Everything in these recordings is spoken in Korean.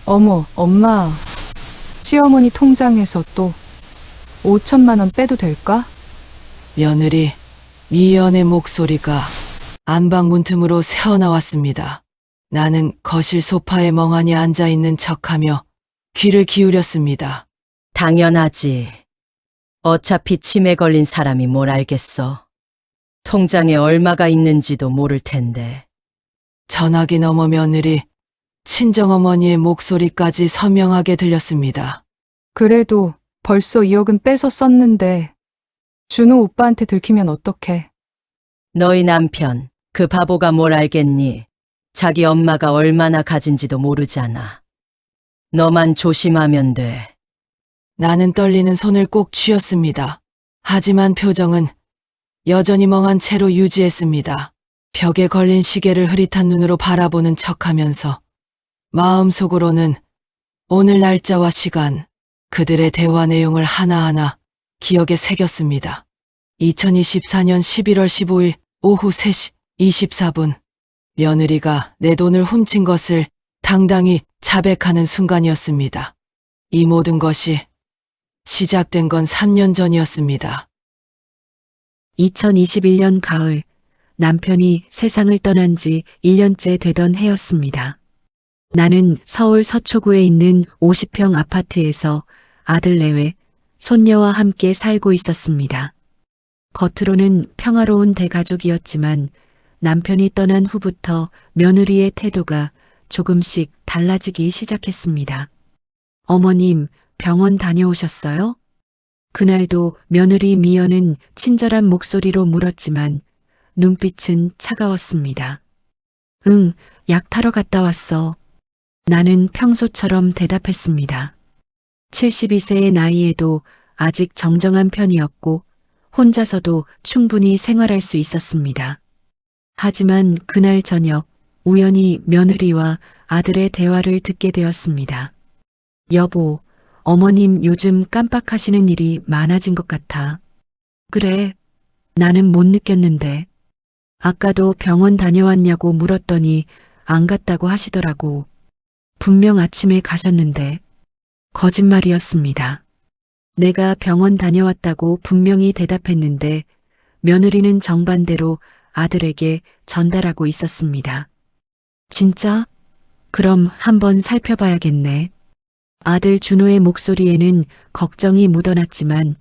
어머, 엄마. 시어머니 통장에서 또 5천만 원 빼도 될까? 며느리 미연의 목소리가 안방문 틈으로 새어나왔습니다. 나는 거실 소파에 멍하니 앉아있는 척하며 귀를 기울였습니다. 당연하지. 어차피 치매 걸린 사람이 뭘 알겠어. 통장에 얼마가 있는지도 모를 텐데. 전화기 너머 며느리 친정어머니의 목소리까지 선명하게 들렸습니다. 그래도 벌써 2억은 빼서 썼는데 준호 오빠한테 들키면 어떡해. 너희 남편, 그 바보가 뭘 알겠니? 자기 엄마가 얼마나 가진지도 모르잖아. 너만 조심하면 돼. 나는 떨리는 손을 꼭 쥐었습니다. 하지만 표정은 여전히 멍한 채로 유지했습니다. 벽에 걸린 시계를 흐릿한 눈으로 바라보는 척하면서 마음속으로는 오늘 날짜와 시간, 그들의 대화 내용을 하나하나 기억에 새겼습니다. 2024년 11월 15일 오후 3시 24분, 며느리가 내 돈을 훔친 것을 당당히 자백하는 순간이었습니다. 이 모든 것이 시작된 건 3년 전이었습니다. 2021년 가을, 남편이 세상을 떠난 지 1년째 되던 해였습니다. 나는 서울 서초구에 있는 50평 아파트에서 아들 내외, 손녀와 함께 살고 있었습니다. 겉으로는 평화로운 대가족이었지만 남편이 떠난 후부터 며느리의 태도가 조금씩 달라지기 시작했습니다. 어머님, 병원 다녀오셨어요? 그날도 며느리 미연은 친절한 목소리로 물었지만 눈빛은 차가웠습니다. 응, 약 타러 갔다 왔어. 나는 평소처럼 대답했습니다. 72세의 나이에도 아직 정정한 편이었고 혼자서도 충분히 생활할 수 있었습니다. 하지만 그날 저녁 우연히 며느리와 아들의 대화를 듣게 되었습니다. 여보, 어머님 요즘 깜빡하시는 일이 많아진 것 같아. 그래, 나는 못 느꼈는데. 아까도 병원 다녀왔냐고 물었더니 안 갔다고 하시더라고. 분명 아침에 가셨는데. 거짓말이었습니다. 내가 병원 다녀왔다고 분명히 대답했는데 며느리는 정반대로 아들에게 전달하고 있었습니다. 진짜? 그럼 한번 살펴봐야겠네. 아들 준호의 목소리에는 걱정이 묻어났지만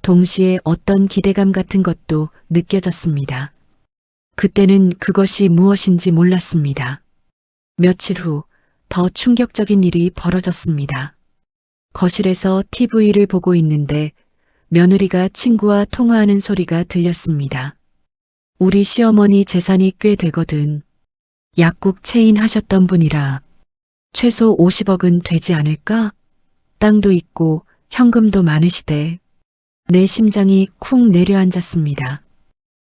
동시에 어떤 기대감 같은 것도 느껴졌습니다. 그때는 그것이 무엇인지 몰랐습니다. 며칠 후 더 충격적인 일이 벌어졌습니다. 거실에서 TV를 보고 있는데 며느리가 친구와 통화하는 소리가 들렸습니다. 우리 시어머니 재산이 꽤 되거든. 약국 체인 하셨던 분이라 최소 50억은 되지 않을까? 땅도 있고 현금도 많으시대. 내 심장이 쿵 내려앉았습니다.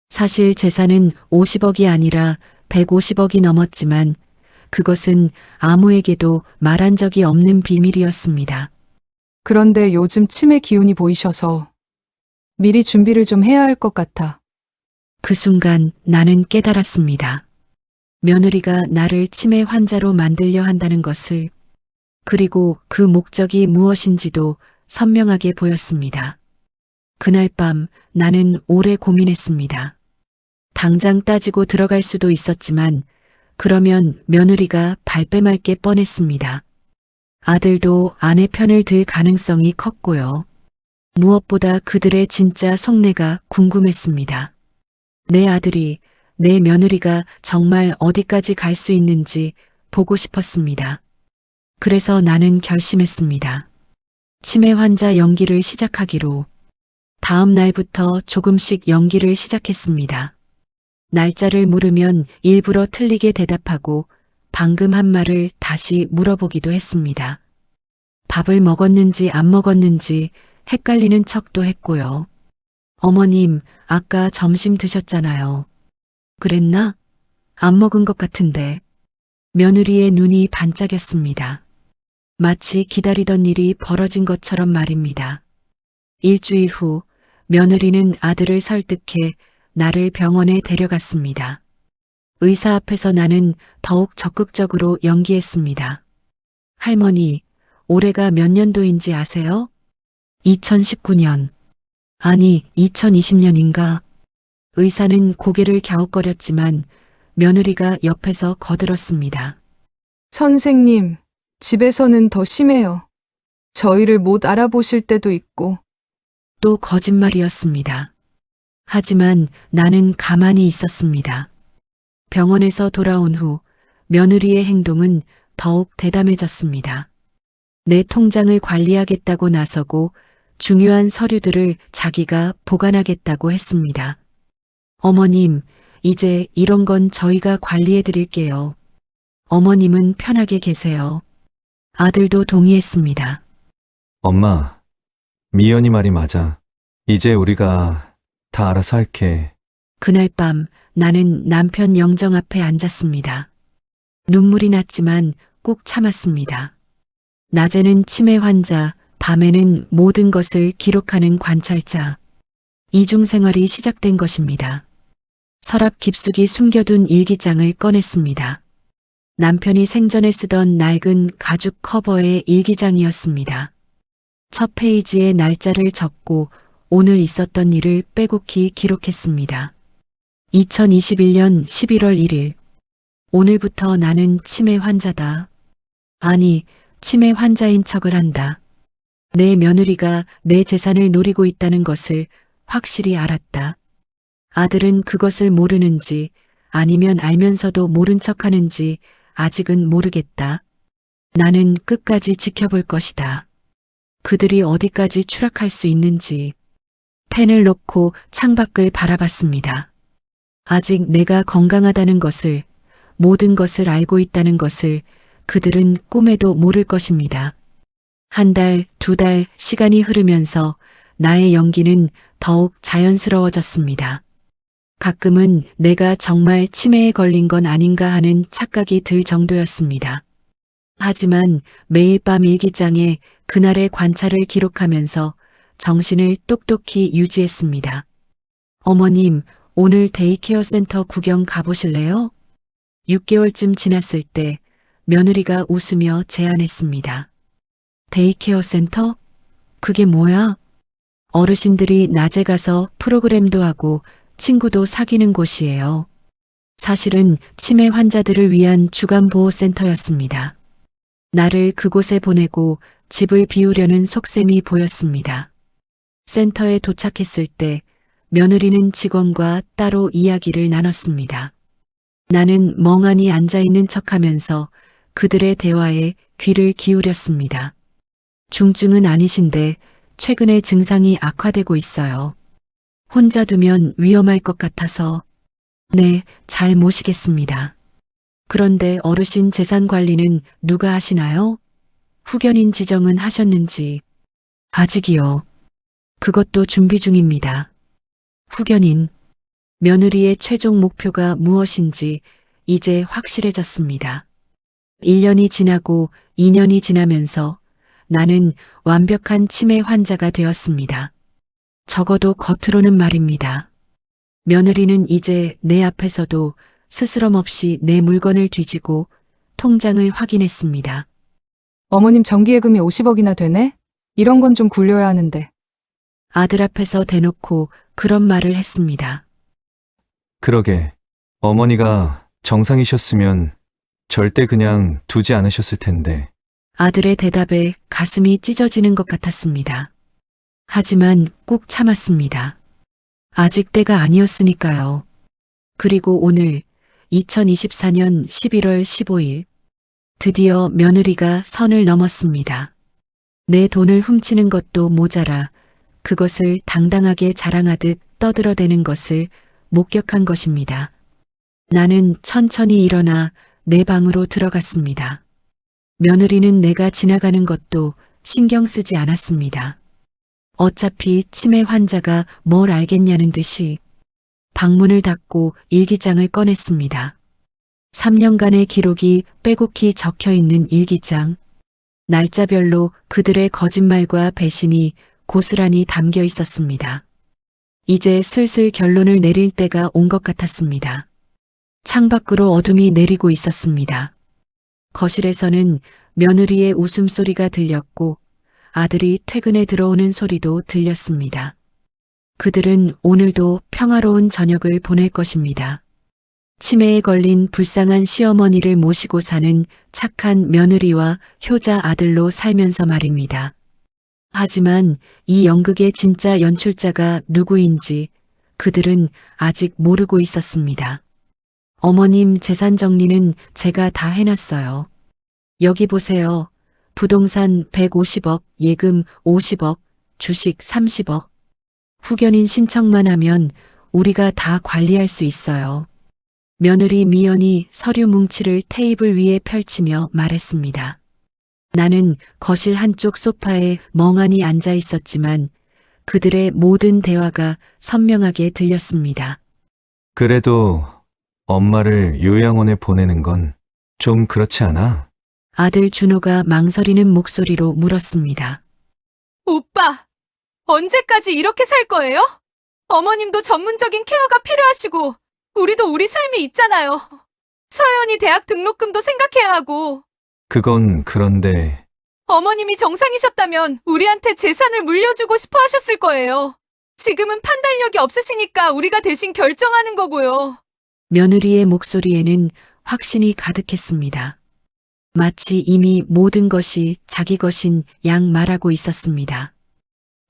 사실 재산은 50억이 아니라 150억이 넘었지만 그것은 아무에게도 말한 적이 없는 비밀이었습니다. 그런데 요즘 치매 기운이 보이셔서 미리 준비를 좀 해야 할 것 같아. 그 순간 나는 깨달았습니다. 며느리가 나를 치매 환자로 만들려 한다는 것을, 그리고 그 목적이 무엇인지도 선명하게 보였습니다. 그날 밤 나는 오래 고민했습니다. 당장 따지고 들어갈 수도 있었지만 그러면 며느리가 발뺌할 게 뻔했습니다. 아들도 아내 편을 들 가능성이 컸고요. 무엇보다 그들의 진짜 속내가 궁금했습니다. 내 아들이, 내 며느리가 정말 어디까지 갈 수 있는지 보고 싶었습니다. 그래서 나는 결심했습니다. 치매 환자 연기를 시작하기로. 다음 날부터 조금씩 연기를 시작했습니다. 날짜를 물으면 일부러 틀리게 대답하고 방금 한 말을 다시 물어보기도 했습니다. 밥을 먹었는지 안 먹었는지 헷갈리는 척도 했고요. 어머님, 아까 점심 드셨잖아요. 그랬나? 안 먹은 것 같은데. 며느리의 눈이 반짝였습니다. 마치 기다리던 일이 벌어진 것처럼 말입니다. 일주일 후 며느리는 아들을 설득해 나를 병원에 데려갔습니다. 의사 앞에서 나는 더욱 적극적으로 연기했습니다. 할머니, 올해가 몇 년도인지 아세요? 2019년. 아니, 2020년인가? 의사는 고개를 갸웃거렸지만 며느리가 옆에서 거들었습니다. 선생님, 집에서는 더 심해요. 저희를 못 알아보실 때도 있고. 또 거짓말이었습니다. 하지만 나는 가만히 있었습니다. 병원에서 돌아온 후 며느리의 행동은 더욱 대담해졌습니다. 내 통장을 관리하겠다고 나서고 중요한 서류들을 자기가 보관하겠다고 했습니다. 어머님, 이제 이런 건 저희가 관리해 드릴게요. 어머님은 편하게 계세요. 아들도 동의했습니다. 엄마, 미연이 말이 맞아. 이제 우리가 다 알아서 할게. 그날 밤 나는 남편 영정 앞에 앉았습니다. 눈물이 났지만 꾹 참았습니다. 낮에는 치매 환자, 밤에는 모든 것을 기록하는 관찰자. 이중 생활이 시작된 것입니다. 서랍 깊숙이 숨겨둔 일기장을 꺼냈습니다. 남편이 생전에 쓰던 낡은 가죽 커버의 일기장이었습니다. 첫 페이지에 날짜를 적고 오늘 있었던 일을 빼곡히 기록했습니다. 2021년 11월 1일. 오늘부터 나는 치매 환자다. 아니, 치매 환자인 척을 한다. 내 며느리가 내 재산을 노리고 있다는 것을 확실히 알았다. 아들은 그것을 모르는지 아니면 알면서도 모른 척 하는지 아직은 모르겠다. 나는 끝까지 지켜볼 것이다. 그들이 어디까지 추락할 수 있는지. 펜을 놓고 창밖을 바라봤습니다. 아직 내가 건강하다는 것을, 모든 것을 알고 있다는 것을 그들은 꿈에도 모를 것입니다. 한 달, 두 달 시간이 흐르면서 나의 연기는 더욱 자연스러워졌습니다. 가끔은 내가 정말 치매에 걸린 건 아닌가 하는 착각이 들 정도였습니다. 하지만 매일 밤 일기장에 그날의 관찰을 기록하면서 정신을 똑똑히 유지했습니다. 어머님, 오늘 데이케어 센터 구경 가보실래요? 6개월쯤 지났을 때 며느리가 웃으며 제안했습니다. 데이케어 센터? 그게 뭐야? 어르신들이 낮에 가서 프로그램도 하고 친구도 사귀는 곳이에요. 사실은 치매 환자들을 위한 주간보호센터였습니다. 나를 그곳에 보내고 집을 비우려는 속셈이 보였습니다. 센터에 도착했을 때 며느리는 직원과 따로 이야기를 나눴습니다. 나는 멍하니 앉아있는 척하면서 그들의 대화에 귀를 기울였습니다. 중증은 아니신데 최근에 증상이 악화되고 있어요. 혼자 두면 위험할 것 같아서. 네, 잘 모시겠습니다. 그런데 어르신 재산 관리는 누가 하시나요? 후견인 지정은 하셨는지. 아직이요. 그것도 준비 중입니다. 후견인. 며느리의 최종 목표가 무엇인지 이제 확실해졌습니다. 1년이 지나고 2년이 지나면서 나는 완벽한 치매 환자가 되었습니다. 적어도 겉으로는 말입니다. 며느리는 이제 내 앞에서도 스스럼 없이 내 물건을 뒤지고 통장을 확인했습니다. 어머님 정기예금이 50억이나 되네? 이런 건 좀 굴려야 하는데. 아들 앞에서 대놓고 그런 말을 했습니다. 그러게, 어머니가 정상이셨으면 절대 그냥 두지 않으셨을 텐데. 아들의 대답에 가슴이 찢어지는 것 같았습니다. 하지만 꾹 참았습니다. 아직 때가 아니었으니까요. 그리고 오늘 2024년 11월 15일 드디어 며느리가 선을 넘었습니다. 내 돈을 훔치는 것도 모자라 그것을 당당하게 자랑하듯 떠들어대는 것을 목격한 것입니다. 나는 천천히 일어나 내 방으로 들어갔습니다. 며느리는 내가 지나가는 것도 신경 쓰지 않았습니다. 어차피 치매 환자가 뭘 알겠냐는 듯이 방문을 닫고 일기장을 꺼냈습니다. 3년간의 기록이 빼곡히 적혀 있는 일기장. 날짜별로 그들의 거짓말과 배신이 고스란히 담겨 있었습니다. 이제 슬슬 결론을 내릴 때가 온 것 같았습니다. 창밖으로 어둠이 내리고 있었습니다. 거실에서는 며느리의 웃음소리가 들렸고 아들이 퇴근에 들어오는 소리도 들렸습니다. 그들은 오늘도 평화로운 저녁을 보낼 것입니다. 치매에 걸린 불쌍한 시어머니를 모시고 사는 착한 며느리와 효자 아들로 살면서 말입니다. 하지만 이 연극의 진짜 연출자가 누구인지 그들은 아직 모르고 있었습니다. 어머님 재산 정리는 제가 다 해놨어요. 여기 보세요. 부동산 150억, 예금 50억, 주식 30억. 후견인 신청만 하면 우리가 다 관리할 수 있어요. 며느리 미연이 서류 뭉치를 테이블 위에 펼치며 말했습니다. 나는 거실 한쪽 소파에 멍하니 앉아 있었지만 그들의 모든 대화가 선명하게 들렸습니다. 그래도 엄마를 요양원에 보내는 건 좀 그렇지 않아? 아들 준호가 망설이는 목소리로 물었습니다. 오빠, 언제까지 이렇게 살 거예요? 어머님도 전문적인 케어가 필요하시고, 우리도 우리 삶이 있잖아요. 서연이 대학 등록금도 생각해야 하고, 그건 그런데 어머님이 정상이셨다면 우리한테 재산을 물려주고 싶어 하셨을 거예요. 지금은 판단력이 없으시니까 우리가 대신 결정하는 거고요. 며느리의 목소리에는 확신이 가득했습니다. 마치 이미 모든 것이 자기 것인 양 말하고 있었습니다.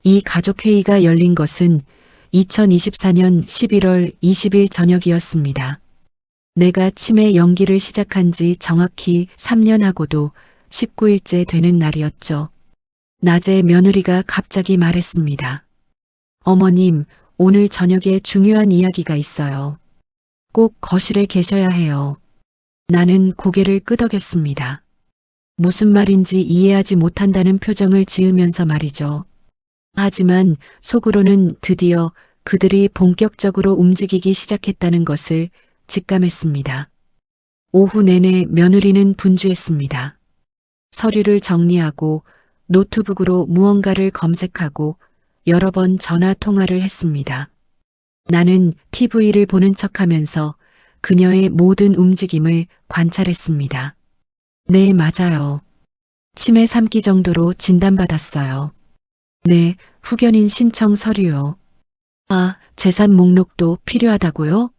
이 가족회의가 열린 것은 2024년 11월 20일 저녁이었습니다. 내가 치매 연기를 시작한 지 정확히 3년하고도 19일째 되는 날이었죠. 낮에 며느리가 갑자기 말했습니다. 어머님, 오늘 저녁에 중요한 이야기가 있어요. 꼭 거실에 계셔야 해요. 나는 고개를 끄덕였습니다. 무슨 말인지 이해하지 못한다는 표정을 지으면서 말이죠. 하지만 속으로는 드디어 그들이 본격적으로 움직이기 시작했다는 것을 직감했습니다. 오후 내내 며느리는 분주했습니다. 서류를 정리하고 노트북으로 무언가를 검색하고 여러 번 전화 통화를 했습니다. 나는 TV를 보는 척하면서 그녀의 모든 움직임을 관찰했습니다. 네, 맞아요. 치매 3기 정도로 진단받았어요. 네, 후견인 신청 서류요. 아, 재산 목록도 필요하다고요?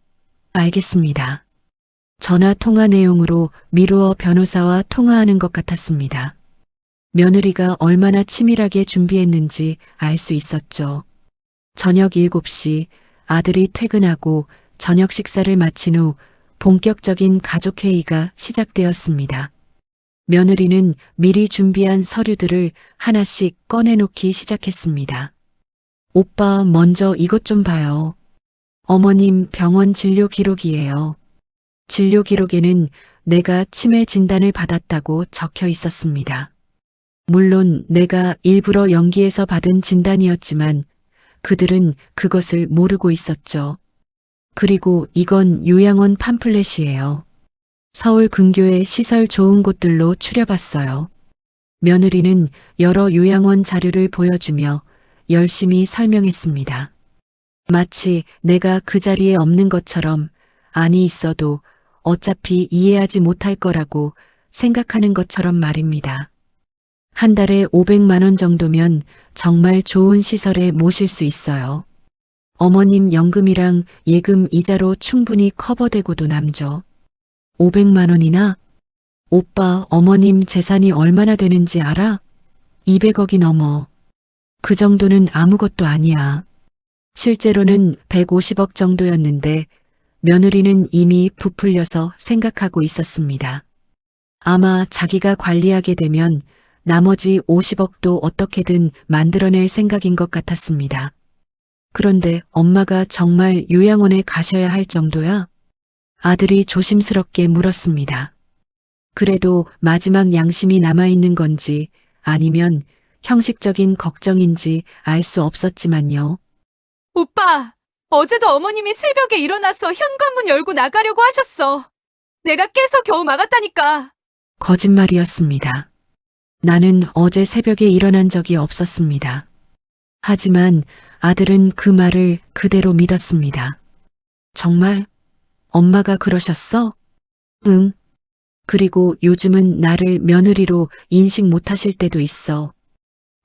알겠습니다. 전화 통화 내용으로 미루어 변호사와 통화하는 것 같았습니다. 며느리가 얼마나 치밀하게 준비했는지 알 수 있었죠. 저녁 7시 아들이 퇴근하고 저녁 식사를 마친 후 본격적인 가족회의가 시작되었습니다. 며느리는 미리 준비한 서류들을 하나씩 꺼내놓기 시작했습니다. 오빠, 먼저 이것 좀 봐요. 어머님 병원 진료 기록이에요. 진료 기록에는 내가 치매 진단을 받았다고 적혀 있었습니다. 물론 내가 일부러 연기해서 받은 진단이었지만 그들은 그것을 모르고 있었죠. 그리고 이건 요양원 팜플렛이에요. 서울 근교의 시설 좋은 곳들로 추려봤어요. 며느리는 여러 요양원 자료를 보여주며 열심히 설명했습니다. 마치 내가 그 자리에 없는 것처럼 안이 있어도 어차피 이해하지 못할 거라고 생각하는 것처럼 말입니다. 한 달에 500만 원 정도면 정말 좋은 시설에 모실 수 있어요. 어머님 연금이랑 예금 이자로 충분히 커버되고도 남죠. 500만 원이나? 오빠, 어머님 재산이 얼마나 되는지 알아? 200억이 넘어. 그 정도는 아무것도 아니야. 실제로는 150억 정도였는데 며느리는 이미 부풀려서 생각하고 있었습니다. 아마 자기가 관리하게 되면 나머지 50억도 어떻게든 만들어낼 생각인 것 같았습니다. 그런데 엄마가 정말 요양원에 가셔야 할 정도야? 아들이 조심스럽게 물었습니다. 그래도 마지막 양심이 남아있는 건지 아니면 형식적인 걱정인지 알 수 없었지만요. 오빠, 어제도 어머님이 새벽에 일어나서 현관문 열고 나가려고 하셨어. 내가 깨서 겨우 막았다니까. 거짓말이었습니다. 나는 어제 새벽에 일어난 적이 없었습니다. 하지만 아들은 그 말을 그대로 믿었습니다. 정말? 엄마가 그러셨어? 응. 그리고 요즘은 나를 며느리로 인식 못하실 때도 있어.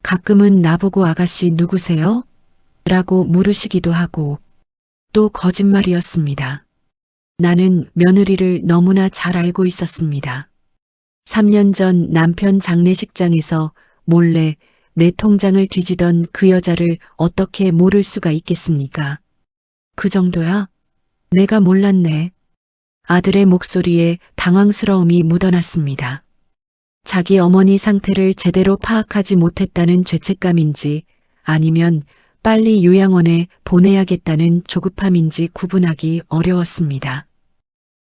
가끔은 나보고 아가씨 누구세요? 라고 물으시기도 하고 또 거짓말이었습니다. 나는 며느리를 너무나 잘 알고 있었습니다. 3년 전 남편 장례식장에서 몰래 내 통장을 뒤지던 그 여자를 어떻게 모를 수가 있겠습니까? 그 정도야? 내가 몰랐네. 아들의 목소리에 당황스러움이 묻어났습니다. 자기 어머니 상태를 제대로 파악하지 못했다는 죄책감인지 아니면 빨리 요양원에 보내야겠다는 조급함인지 구분하기 어려웠습니다.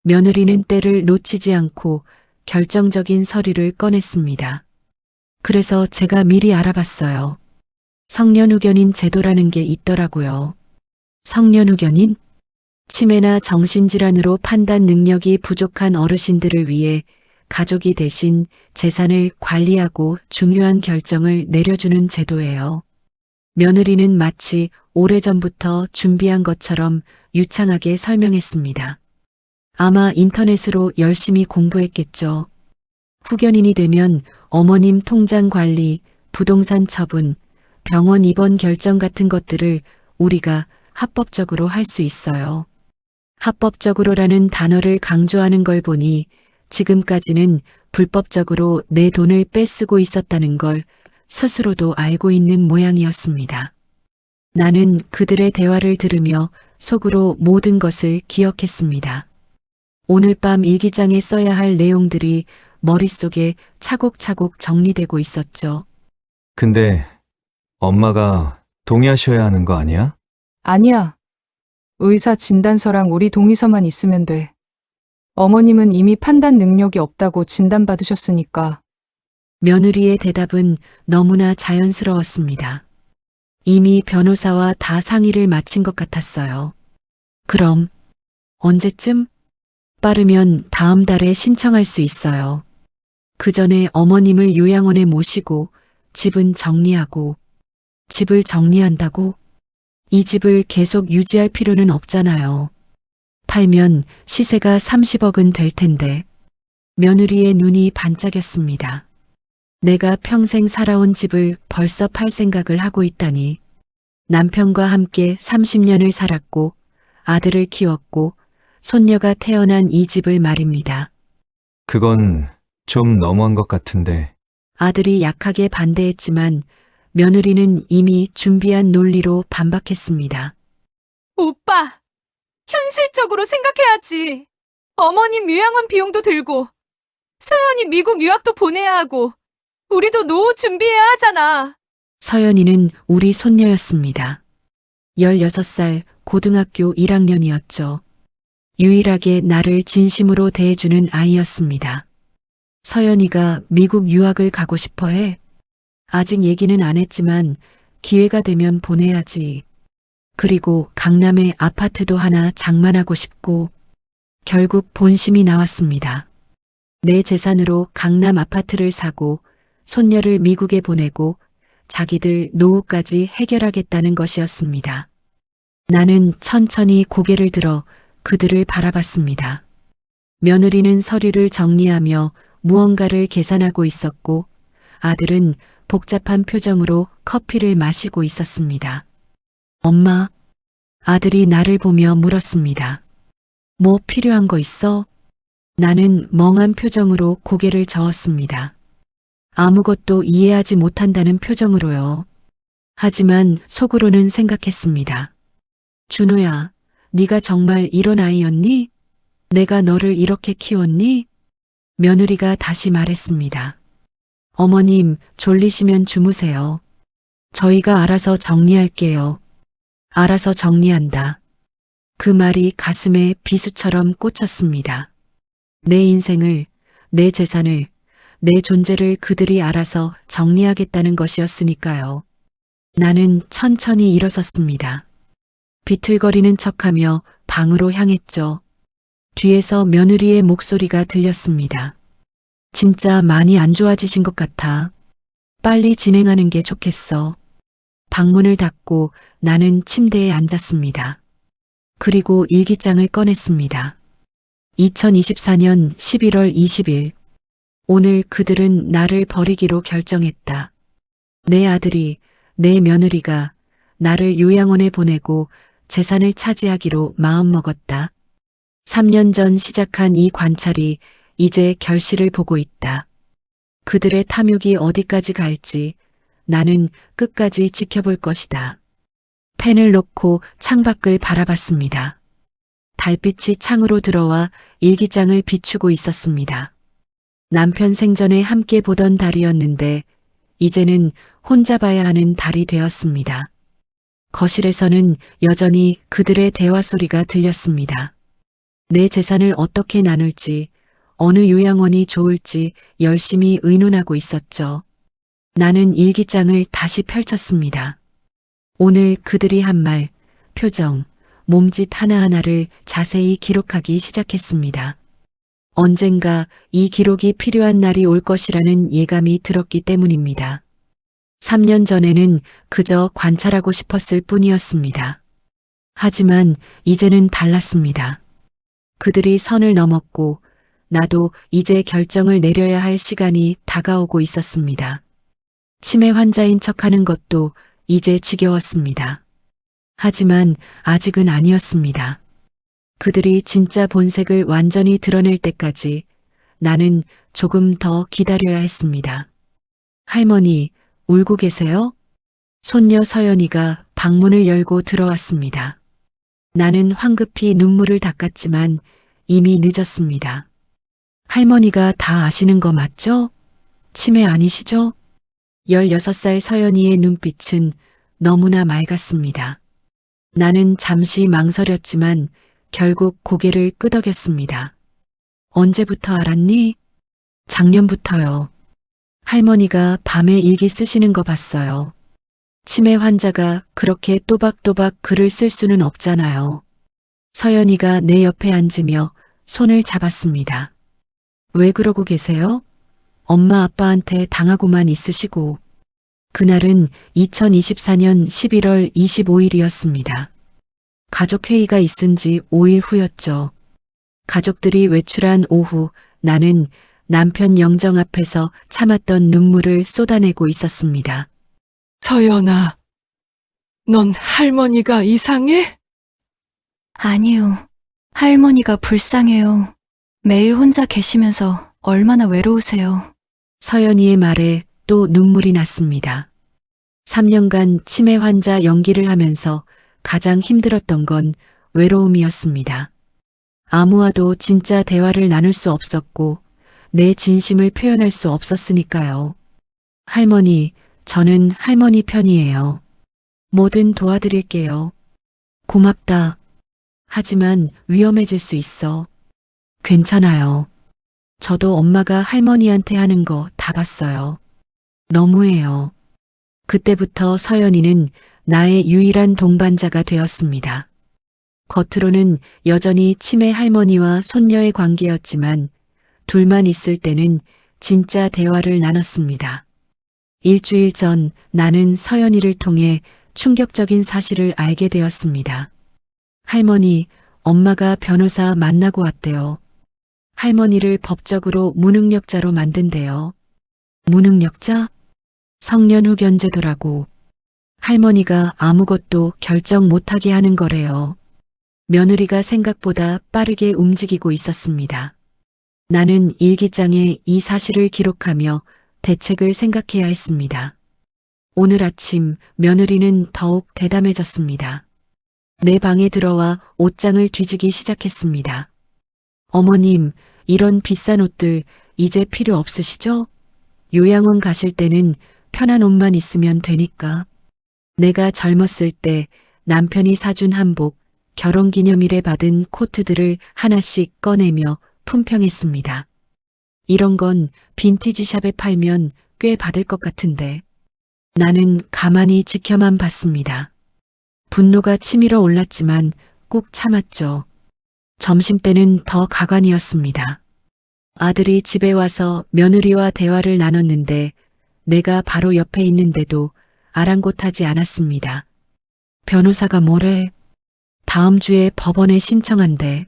며느리는 때를 놓치지 않고 결정적인 서류를 꺼냈습니다. 그래서 제가 미리 알아봤어요. 성년후견인 제도라는 게 있더라고요. 성년후견인? 치매나 정신질환으로 판단 능력이 부족한 어르신들을 위해 가족이 대신 재산을 관리하고 중요한 결정을 내려주는 제도예요. 며느리는 마치 오래전부터 준비한 것처럼 유창하게 설명했습니다. 아마 인터넷으로 열심히 공부했겠죠. 후견인이 되면 어머님 통장 관리, 부동산 처분, 병원 입원 결정 같은 것들을 우리가 합법적으로 할 수 있어요. 합법적으로라는 단어를 강조하는 걸 보니 지금까지는 불법적으로 내 돈을 뺏쓰고 있었다는 걸 스스로도 알고 있는 모양이었습니다. 나는 그들의 대화를 들으며 속으로 모든 것을 기억했습니다. 오늘 밤 일기장에 써야 할 내용들이 머릿속에 차곡차곡 정리되고 있었죠. 근데 엄마가 동의하셔야 하는 거 아니야? 아니야. 의사 진단서랑 우리 동의서만 있으면 돼. 어머님은 이미 판단 능력이 없다고 진단받으셨으니까. 며느리의 대답은 너무나 자연스러웠습니다. 이미 변호사와 다 상의를 마친 것 같았어요. 그럼 언제쯤? 빠르면 다음 달에 신청할 수 있어요. 그 전에 어머님을 요양원에 모시고 집은 정리하고. 집을 정리한다고? 이 집을 계속 유지할 필요는 없잖아요. 팔면 시세가 30억은 될 텐데. 며느리의 눈이 반짝였습니다. 내가 평생 살아온 집을 벌써 팔 생각을 하고 있다니. 남편과 함께 30년을 살았고 아들을 키웠고 손녀가 태어난 이 집을 말입니다. 그건 좀 너무한 것 같은데. 아들이 약하게 반대했지만 며느리는 이미 준비한 논리로 반박했습니다. 오빠, 현실적으로 생각해야지. 어머님 요양원 비용도 들고, 소연이 미국 유학도 보내야 하고, 우리도 노후 준비해야 하잖아. 서연이는 우리 손녀였습니다. 16살 고등학교 1학년이었죠. 유일하게 나를 진심으로 대해주는 아이였습니다. 서연이가 미국 유학을 가고 싶어 해. 아직 얘기는 안 했지만 기회가 되면 보내야지. 그리고 강남에 아파트도 하나 장만하고 싶고. 결국 본심이 나왔습니다. 내 재산으로 강남 아파트를 사고 손녀를 미국에 보내고 자기들 노후까지 해결하겠다는 것이었습니다. 나는 천천히 고개를 들어 그들을 바라봤습니다. 며느리는 서류를 정리하며 무언가를 계산하고 있었고 아들은 복잡한 표정으로 커피를 마시고 있었습니다. 엄마, 아들이 나를 보며 물었습니다. 뭐 필요한 거 있어? 나는 멍한 표정으로 고개를 저었습니다. 아무것도 이해하지 못한다는 표정으로요. 하지만 속으로는 생각했습니다. 준호야, 네가 정말 이런 아이였니? 내가 너를 이렇게 키웠니? 며느리가 다시 말했습니다. 어머님, 졸리시면 주무세요. 저희가 알아서 정리할게요. 알아서 정리한다. 그 말이 가슴에 비수처럼 꽂혔습니다. 내 인생을, 내 재산을, 내 존재를 그들이 알아서 정리하겠다는 것이었으니까요. 나는 천천히 일어섰습니다. 비틀거리는 척하며 방으로 향했죠. 뒤에서 며느리의 목소리가 들렸습니다. 진짜 많이 안 좋아지신 것 같아. 빨리 진행하는 게 좋겠어. 방문을 닫고 나는 침대에 앉았습니다. 그리고 일기장을 꺼냈습니다. 2024년 11월 20일 오늘 그들은 나를 버리기로 결정했다. 내 아들이, 내 며느리가 나를 요양원에 보내고 재산을 차지하기로 마음먹었다. 3년 전 시작한 이 관찰이 이제 결실을 보고 있다. 그들의 탐욕이 어디까지 갈지 나는 끝까지 지켜볼 것이다. 펜을 놓고 창밖을 바라봤습니다. 달빛이 창으로 들어와 일기장을 비추고 있었습니다. 남편 생전에 함께 보던 달이었는데 이제는 혼자 봐야 하는 달이 되었습니다. 거실에서는 여전히 그들의 대화 소리가 들렸습니다. 내 재산을 어떻게 나눌지, 어느 요양원이 좋을지 열심히 의논하고 있었죠. 나는 일기장을 다시 펼쳤습니다. 오늘 그들이 한 말, 표정, 몸짓 하나하나를 자세히 기록하기 시작했습니다. 언젠가 이 기록이 필요한 날이 올 것이라는 예감이 들었기 때문입니다. 3년 전에는 그저 관찰하고 싶었을 뿐이었습니다. 하지만 이제는 달랐습니다. 그들이 선을 넘었고 나도 이제 결정을 내려야 할 시간이 다가오고 있었습니다. 치매 환자인 척하는 것도 이제 지겨웠습니다. 하지만 아직은 아니었습니다. 그들이 진짜 본색을 완전히 드러낼 때까지 나는 조금 더 기다려야 했습니다. 할머니, 울고 계세요? 손녀 서연이가 방문을 열고 들어왔습니다. 나는 황급히 눈물을 닦았지만 이미 늦었습니다. 할머니가 다 아시는 거 맞죠? 치매 아니시죠? 16살 서연이의 눈빛은 너무나 맑았습니다. 나는 잠시 망설였지만 결국 고개를 끄덕였습니다. 언제부터 알았니? 작년부터요. 할머니가 밤에 일기 쓰시는 거 봤어요. 치매 환자가 그렇게 또박또박 글을 쓸 수는 없잖아요. 서연이가 내 옆에 앉으며 손을 잡았습니다. 왜 그러고 계세요? 엄마 아빠한테 당하고만 있으시고. 그날은 2024년 11월 25일이었습니다. 가족회의가 있은 지 5일 후였죠. 가족들이 외출한 오후 나는 남편 영정 앞에서 참았던 눈물을 쏟아내고 있었습니다. 서연아, 넌 할머니가 이상해? 아니요. 할머니가 불쌍해요. 매일 혼자 계시면서 얼마나 외로우세요. 서연이의 말에 또 눈물이 났습니다. 3년간 치매 환자 연기를 하면서 가장 힘들었던 건 외로움이었습니다. 아무와도 진짜 대화를 나눌 수 없었고 내 진심을 표현할 수 없었으니까요. 할머니, 저는 할머니 편이에요. 뭐든 도와드릴게요. 고맙다. 하지만 위험해질 수 있어. 괜찮아요. 저도 엄마가 할머니한테 하는 거 다 봤어요. 너무해요. 그때부터 서연이는 나의 유일한 동반자가 되었습니다. 겉으로는 여전히 치매 할머니와 손녀의 관계였지만 둘만 있을 때는 진짜 대화를 나눴습니다. 일주일 전 나는 서연이를 통해 충격적인 사실을 알게 되었습니다. 할머니, 엄마가 변호사 만나고 왔대요. 할머니를 법적으로 무능력자로 만든대요. 무능력자? 성년후 견제도라고. 할머니가 아무것도 결정 못하게 하는 거래요. 며느리가 생각보다 빠르게 움직이고 있었습니다. 나는 일기장에 이 사실을 기록하며 대책을 생각해야 했습니다. 오늘 아침 며느리는 더욱 대담해졌습니다. 내 방에 들어와 옷장을 뒤지기 시작했습니다. 어머님, 이런 비싼 옷들 이제 필요 없으시죠? 요양원 가실 때는 편한 옷만 있으면 되니까. 내가 젊었을 때 남편이 사준 한복, 결혼기념일에 받은 코트들을 하나씩 꺼내며 품평했습니다. 이런 건 빈티지샵에 팔면 꽤 받을 것 같은데. 나는 가만히 지켜만 봤습니다. 분노가 치밀어 올랐지만 꾹 참았죠. 점심때는 더 가관이었습니다. 아들이 집에 와서 며느리와 대화를 나눴는데 내가 바로 옆에 있는데도 아랑곳하지 않았습니다. 변호사가 뭐래? 다음 주에 법원에 신청한대.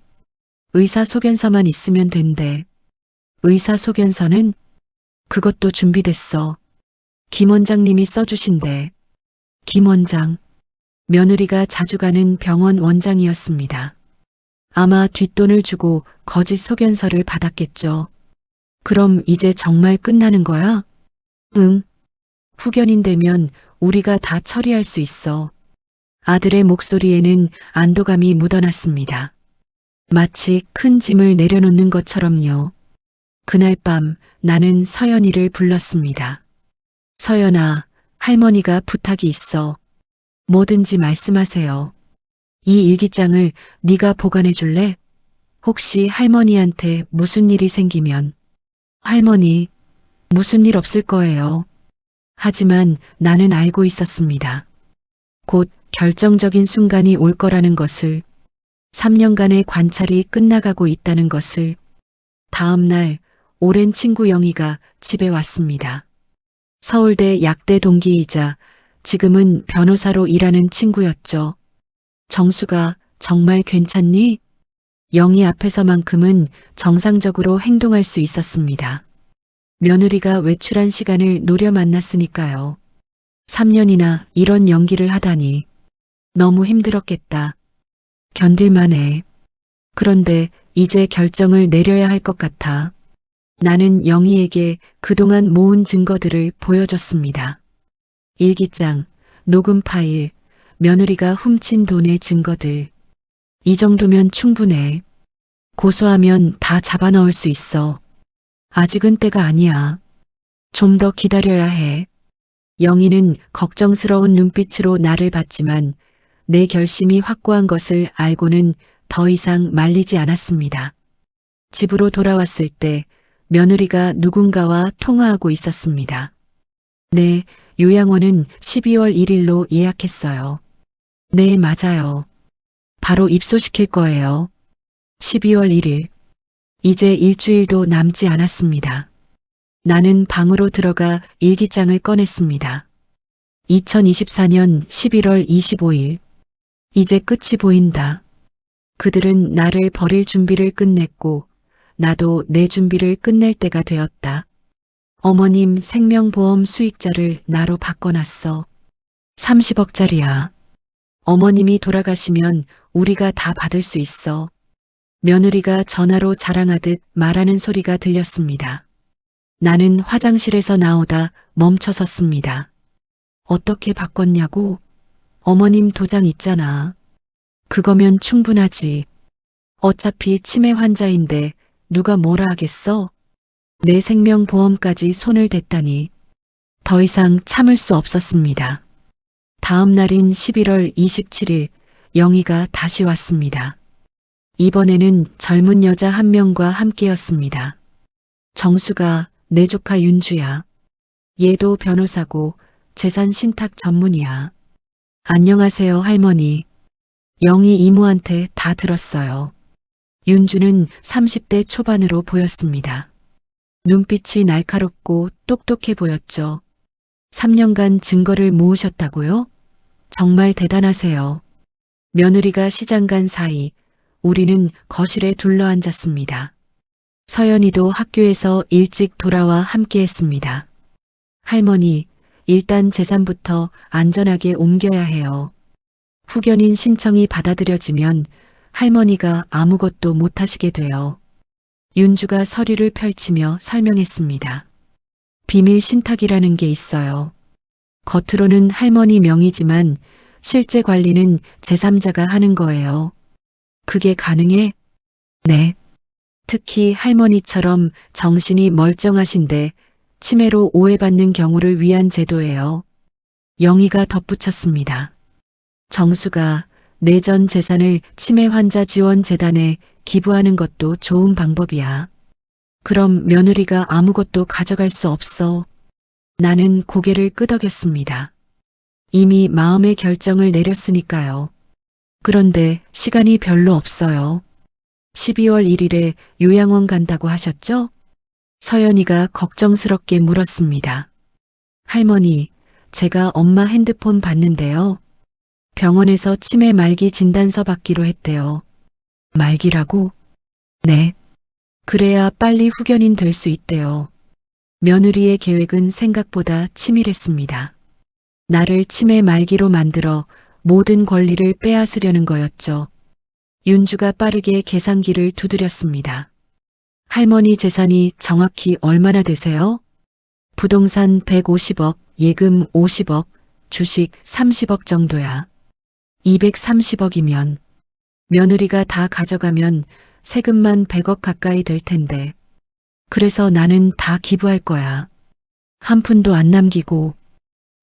의사소견서만 있으면 된대. 의사소견서는 그것도 준비됐어. 김 원장님이 써주신대. 김 원장. 며느리가 자주 가는 병원 원장이었습니다. 아마 뒷돈을 주고 거짓 소견서를 받았겠죠. 그럼 이제 정말 끝나는 거야? 응. 후견인 되면 우리가 다 처리할 수 있어. 아들의 목소리에는 안도감이 묻어났습니다. 마치 큰 짐을 내려놓는 것처럼요. 그날 밤 나는 서연이를 불렀습니다. 서연아, 할머니가 부탁이 있어. 뭐든지 말씀하세요. 이 일기장을 네가 보관해 줄래? 혹시 할머니한테 무슨 일이 생기면. 할머니, 무슨 일 없을 거예요. 하지만 나는 알고 있었습니다. 곧 결정적인 순간이 올 거라는 것을, 3년간의 관찰이 끝나가고 있다는 것을. 다음 날 오랜 친구 영희가 집에 왔습니다. 서울대 약대 동기이자 지금은 변호사로 일하는 친구였죠. 정수가 정말 괜찮니? 영희 앞에서만큼은 정상적으로 행동할 수 있었습니다. 며느리가 외출한 시간을 노려 만났으니까요. 3년이나 이런 연기를 하다니. 너무 힘들었겠다. 견딜만해. 그런데 이제 결정을 내려야 할 것 같아. 나는 영희에게 그동안 모은 증거들을 보여줬습니다. 일기장, 녹음 파일, 며느리가 훔친 돈의 증거들. 이 정도면 충분해. 고소하면 다 잡아넣을 수 있어. 아직은 때가 아니야. 좀 더 기다려야 해. 영희는 걱정스러운 눈빛으로 나를 봤지만 내 결심이 확고한 것을 알고는 더 이상 말리지 않았습니다. 집으로 돌아왔을 때 며느리가 누군가와 통화하고 있었습니다. 네, 요양원은 12월 1일로 예약했어요. 네, 맞아요. 바로 입소시킬 거예요. 12월 1일. 이제 일주일도 남지 않았습니다. 나는 방으로 들어가 일기장을 꺼냈습니다. 2024년 11월 25일. 이제 끝이 보인다. 그들은 나를 버릴 준비를 끝냈고 나도 내 준비를 끝낼 때가 되었다. 어머님 생명보험 수익자를 나로 바꿔놨어. 30억짜리야. 어머님이 돌아가시면 우리가 다 받을 수 있어. 며느리가 전화로 자랑하듯 말하는 소리가 들렸습니다. 나는 화장실에서 나오다 멈춰섰습니다. 어떻게 바꿨냐고? 어머님 도장 있잖아. 그거면 충분하지. 어차피 치매 환자인데 누가 뭐라 하겠어? 내 생명보험까지 손을 댔다니. 더 이상 참을 수 없었습니다. 다음 날인 11월 27일 영희가 다시 왔습니다. 이번에는 젊은 여자 한 명과 함께였습니다. 정수가 내 조카 윤주야. 얘도 변호사고 재산 신탁 전문이야. 안녕하세요, 할머니. 영희 이모한테 다 들었어요. 윤주는 30대 초반으로 보였습니다. 눈빛이 날카롭고 똑똑해 보였죠. 3년간 증거를 모으셨다고요? 정말 대단하세요. 며느리가 시장 간 사이 우리는 거실에 둘러앉았습니다. 서연이도 학교에서 일찍 돌아와 함께했습니다. 할머니, 일단 재산부터 안전하게 옮겨야 해요. 후견인 신청이 받아들여지면 할머니가 아무것도 못하시게 돼요. 윤주가 서류를 펼치며 설명했습니다. 비밀 신탁이라는 게 있어요. 겉으로는 할머니 명의지만 실제 관리는 제3자가 하는 거예요. 그게 가능해? 네. 특히 할머니처럼 정신이 멀쩡하신데 치매로 오해받는 경우를 위한 제도예요. 영희가 덧붙였습니다. 정수가 내전 재산을 치매 환자 지원 재단에 기부하는 것도 좋은 방법이야. 그럼 며느리가 아무것도 가져갈 수 없어. 나는 고개를 끄덕였습니다. 이미 마음의 결정을 내렸으니까요. 그런데 시간이 별로 없어요. 12월 1일에 요양원 간다고 하셨죠? 서연이가 걱정스럽게 물었습니다. 할머니, 제가 엄마 핸드폰 봤는데요. 병원에서 치매 말기 진단서 받기로 했대요. 말기라고? 네. 그래야 빨리 후견인 될 수 있대요. 며느리의 계획은 생각보다 치밀했습니다. 나를 치매 말기로 만들어 모든 권리를 빼앗으려는 거였죠. 윤주가 빠르게 계산기를 두드렸습니다. 할머니 재산이 정확히 얼마나 되세요? 부동산 150억, 예금 50억, 주식 30억 정도야. 230억이면 며느리가 다 가져가면 세금만 100억 가까이 될 텐데. 그래서 나는 다 기부할 거야. 한 푼도 안 남기고.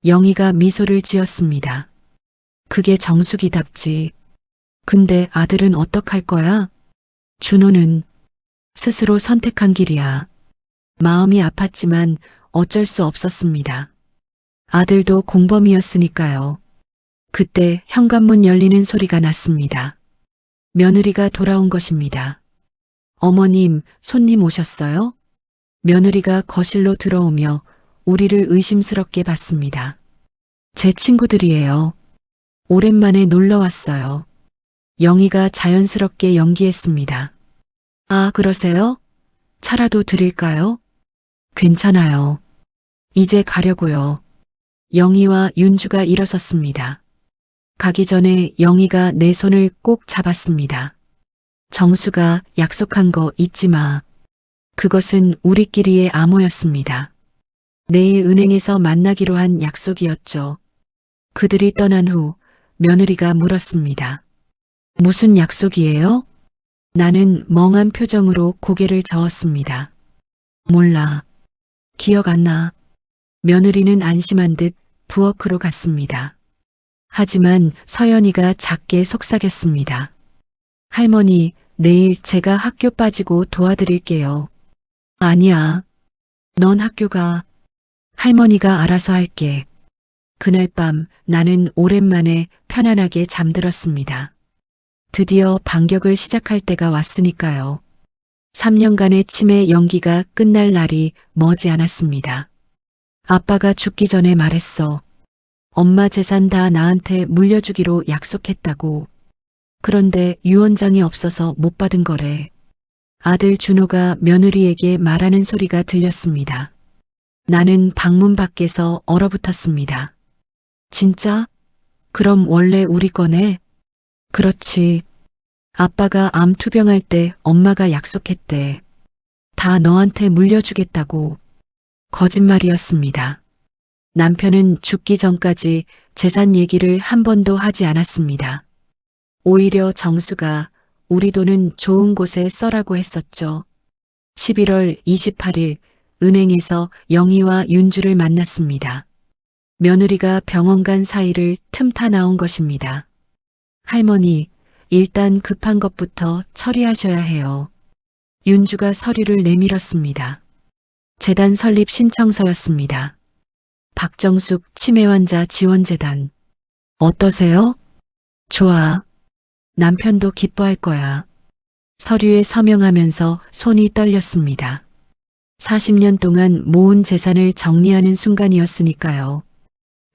영희가 미소를 지었습니다. 그게 정숙이답지. 근데 아들은 어떡할 거야? 준호는 스스로 선택한 길이야. 마음이 아팠지만 어쩔 수 없었습니다. 아들도 공범이었으니까요. 그때 현관문 열리는 소리가 났습니다. 며느리가 돌아온 것입니다. 어머님, 손님 오셨어요? 며느리가 거실로 들어오며 우리를 의심스럽게 봤습니다. 제 친구들이에요. 오랜만에 놀러 왔어요. 영희가 자연스럽게 연기했습니다. 아, 그러세요? 차라도 드릴까요? 괜찮아요. 이제 가려고요. 영희와 윤주가 일어섰습니다. 가기 전에 영희가 내 손을 꼭 잡았습니다. 정수가 약속한 거 잊지 마. 그것은 우리끼리의 암호였습니다. 내일 은행에서 만나기로 한 약속이었죠. 그들이 떠난 후 며느리가 물었습니다. 무슨 약속이에요? 나는 멍한 표정으로 고개를 저었습니다. 몰라. 기억 안 나. 며느리는 안심한 듯 부엌으로 갔습니다. 하지만 서연이가 작게 속삭였습니다. 할머니, 내일 제가 학교 빠지고 도와드릴게요. 아니야. 넌 학교 가. 할머니가 알아서 할게. 그날 밤 나는 오랜만에 편안하게 잠들었습니다. 드디어 반격을 시작할 때가 왔으니까요. 3년간의 치매 연기가 끝날 날이 머지 않았습니다. 아빠가 죽기 전에 말했어. 엄마 재산 다 나한테 물려주기로 약속했다고. 그런데 유언장이 없어서 못 받은 거래. 아들 준호가 며느리에게 말하는 소리가 들렸습니다. 나는 방문 밖에서 얼어붙었습니다. 진짜? 그럼 원래 우리 거네? 그렇지. 아빠가 암 투병할 때 엄마가 약속했대. 다 너한테 물려주겠다고. 거짓말이었습니다. 남편은 죽기 전까지 재산 얘기를 한 번도 하지 않았습니다. 오히려 정수가 우리 돈은 좋은 곳에 써라고 했었죠. 11월 28일 은행에서 영희와 윤주를 만났습니다. 며느리가 병원 간 사이를 틈타 나온 것입니다. 할머니, 일단 급한 것부터 처리하셔야 해요. 윤주가 서류를 내밀었습니다. 재단 설립 신청서였습니다. 박정숙 치매환자 지원재단. 어떠세요? 좋아. 남편도 기뻐할 거야. 서류에 서명하면서 손이 떨렸습니다. 40년 동안 모은 재산을 정리하는 순간이었으니까요.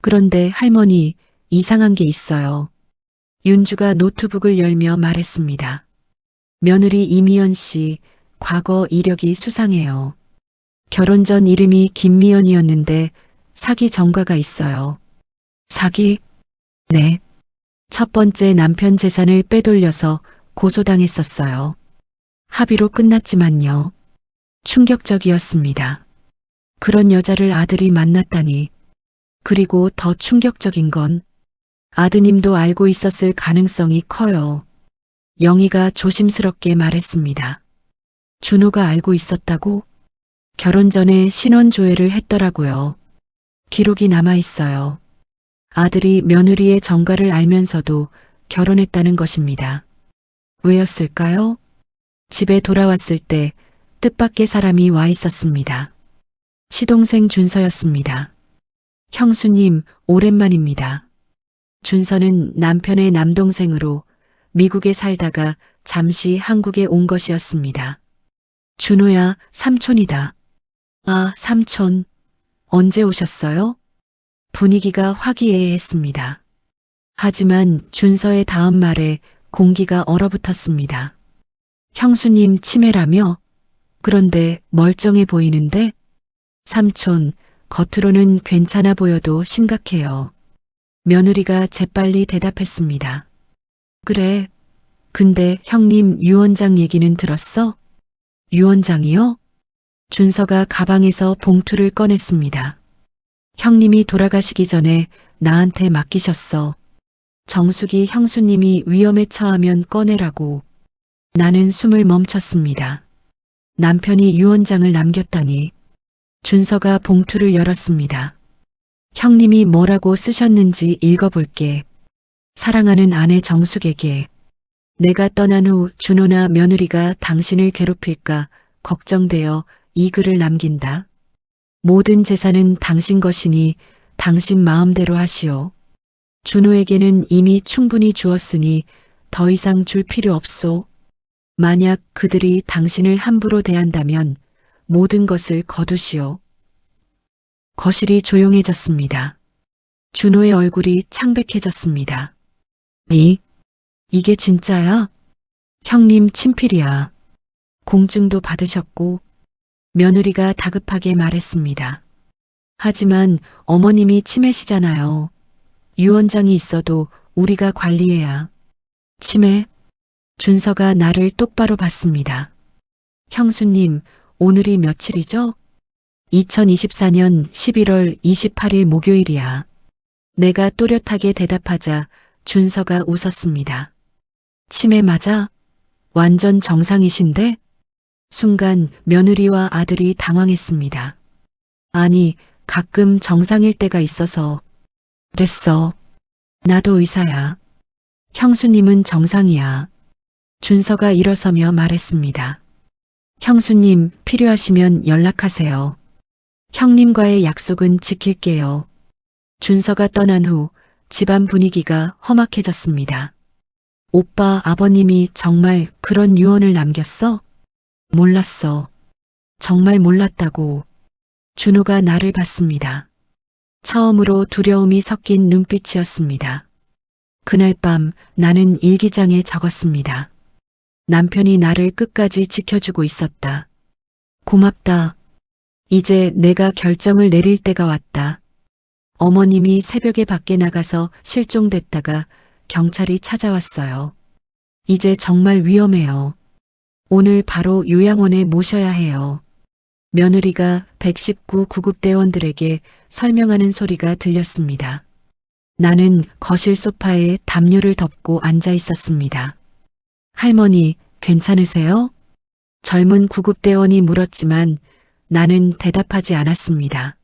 그런데 할머니, 이상한 게 있어요. 윤주가 노트북을 열며 말했습니다. 며느리 이미연 씨, 과거 이력이 수상해요. 결혼 전 이름이 김미연이었는데 사기 전과가 있어요. 사기? 네. 첫 번째 남편 재산을 빼돌려서 고소당했었어요. 합의로 끝났지만요. 충격적이었습니다. 그런 여자를 아들이 만났다니. 그리고 더 충격적인 건 아드님도 알고 있었을 가능성이 커요. 영희가 조심스럽게 말했습니다. 준호가 알고 있었다고? 결혼 전에 신원조회를 했더라고요. 기록이 남아 있어요. 아들이 며느리의 정가를 알면서도 결혼했다는 것입니다. 왜였을까요? 집에 돌아왔을 때 뜻밖의 사람이 와 있었습니다. 시동생 준서였습니다. 형수님, 오랜만입니다. 준서는 남편의 남동생으로 미국에 살다가 잠시 한국에 온 것이었습니다. 준호야, 삼촌이다. 아, 삼촌. 언제 오셨어요? 분위기가 화기애애했습니다. 하지만 준서의 다음 말에 공기가 얼어붙었습니다. 형수님 치매라며? 그런데 멀쩡해 보이는데? 삼촌, 겉으로는 괜찮아 보여도 심각해요. 며느리가 재빨리 대답했습니다. 그래. 근데 형님 유원장 얘기는 들었어? 유원장이요? 준서가 가방에서 봉투를 꺼냈습니다. 형님이 돌아가시기 전에 나한테 맡기셨어. 정숙이 형수님이 위험에 처하면 꺼내라고. 나는 숨을 멈췄습니다. 남편이 유언장을 남겼다니. 준서가 봉투를 열었습니다. 형님이 뭐라고 쓰셨는지 읽어볼게. 사랑하는 아내 정숙에게. 내가 떠난 후 준호나 며느리가 당신을 괴롭힐까 걱정되어 이 글을 남긴다. 모든 재산은 당신 것이니 당신 마음대로 하시오. 준호에게는 이미 충분히 주었으니 더 이상 줄 필요 없소. 만약 그들이 당신을 함부로 대한다면 모든 것을 거두시오. 거실이 조용해졌습니다. 준호의 얼굴이 창백해졌습니다. 이게 진짜야? 형님 친필이야. 공증도 받으셨고. 며느리가 다급하게 말했습니다. 하지만 어머님이 치매시잖아요. 유언장이 있어도 우리가 관리해야. 치매? 준서가 나를 똑바로 봤습니다. 형수님, 오늘이 며칠이죠? 2024년 11월 28일 목요일이야. 내가 또렷하게 대답하자 준서가 웃었습니다. 치매 맞아? 완전 정상이신데? 순간 며느리와 아들이 당황했습니다. 아니, 가끔 정상일 때가 있어서. 됐어. 나도 의사야. 형수님은 정상이야. 준서가 일어서며 말했습니다. 형수님, 필요하시면 연락하세요. 형님과의 약속은 지킬게요. 준서가 떠난 후 집안 분위기가 험악해졌습니다. 오빠 아버님이 정말 그런 유언을 남겼어? 몰랐어. 정말 몰랐다고. 준호가 나를 봤습니다. 처음으로 두려움이 섞인 눈빛이었습니다. 그날 밤 나는 일기장에 적었습니다. 남편이 나를 끝까지 지켜주고 있었다. 고맙다. 이제 내가 결정을 내릴 때가 왔다. 어머님이 새벽에 밖에 나가서 실종됐다가 경찰이 찾아왔어요. 이제 정말 위험해요. 오늘 바로 요양원에 모셔야 해요. 며느리가 119 구급대원들에게 설명하는 소리가 들렸습니다. 나는 거실 소파에 담요를 덮고 앉아 있었습니다. 할머니, 괜찮으세요? 젊은 구급대원이 물었지만 나는 대답하지 않았습니다.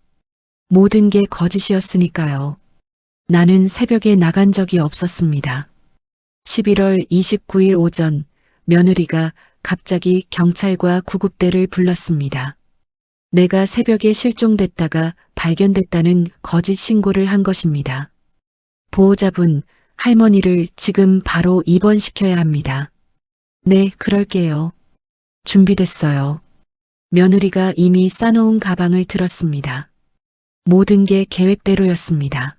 모든 게 거짓이었으니까요. 나는 새벽에 나간 적이 없었습니다. 11월 29일 오전, 며느리가 갑자기 경찰과 구급대를 불렀습니다. 내가 새벽에 실종됐다가 발견됐다는 거짓 신고를 한 것입니다. 보호자분, 할머니를 지금 바로 입원시켜야 합니다. 네, 그럴게요. 준비됐어요. 며느리가 이미 싸놓은 가방을 들었습니다. 모든 게 계획대로였습니다.